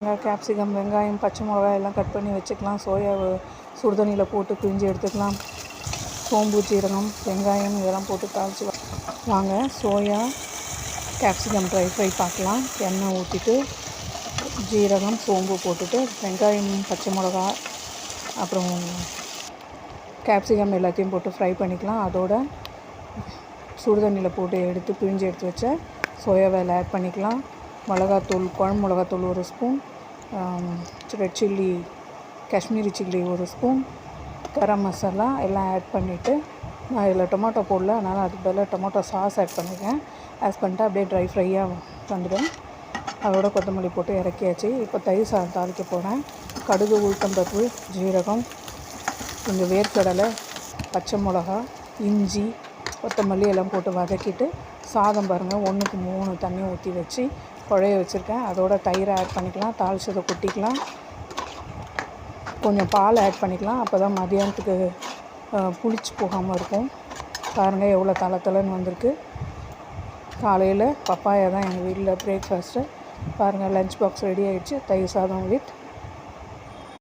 Capsicum, வெங்காயம், பச்சை மிளகாய் எல்லாம் கட் பண்ணி வச்சுக்கலாம். சோயாவை சுடுதண்ணியில் போட்டு பிழிஞ்சு எடுத்துக்கலாம். சோம்பு, ஜீரகம், வெங்காயம் இதெல்லாம் போட்டு தாளித்து வாங்க. சோயா கேப்சிகம் ட்ரை ஃப்ரை பார்க்கலாம். எண்ணெய் ஊற்றிட்டு ஜீரகம், சோம்பு போட்டுட்டு வெங்காயம், பச்சை மிளகா, அப்புறம் கேப்சிகம் எல்லாத்தையும் போட்டு ஃப்ரை பண்ணிக்கலாம். அதோட சுடுதண்ணியில் போட்டு எடுத்து பிழிஞ்சு எடுத்து வச்ச சோயாவை ஆட் பண்ணிக்கலாம். மிளகாத்தூள், குழம்பு மிளகாத்தூள் 1 spoon, red chilli, Kashmiri chilli 1 spoon, garam masala எல்லாம் ஆட் பண்ணிவிட்டு, நான் இதில் டொமேட்டோ போடல, அதனால் அதுக்கு பதிலாக டொமேட்டோ சாஸ் ஆட் பண்ணியிருக்கேன். ஆட் பண்ணிட்டு அப்படியே ட்ரை ஃப்ரையாக வந்துடும். அதோட கொத்தமல்லி போட்டு இறக்கியாச்சு. இப்போ தயிர் சாதம் தாளிக்க போகிறேன். கடுகு, உளுத்தம்பருப்பு, ஜீரகம், கொஞ்சம் வேர்க்கடலை, பச்சை மிளகா, இஞ்சி, கொத்தமல்லி எல்லாம் போட்டு வதக்கிட்டு சாதம் பாருங்கள் 1க்கு 3 தண்ணி ஊற்றி வச்சு குழைய வச்சுருக்கேன். அதோட தயிரை ஆட் பண்ணிக்கலாம். தாளிச்சதை கொட்டிக்கலாம். கொஞ்சம் பால் ஆட் பண்ணிக்கலாம். அப்போ தான் மதியானத்துக்கு புளிச்சு போகாமல் இருக்கும். பாருங்கள் எவ்வளோ தளன்னு வந்திருக்கு. காலையில் பப்பாயா தான் எங்கள் வீட்டில் பிரேக்ஃபாஸ்ட்டு. பாருங்கள் லஞ்ச் பாக்ஸ் ரெடி ஆகிடுச்சு. தயிர் சாதம் வித்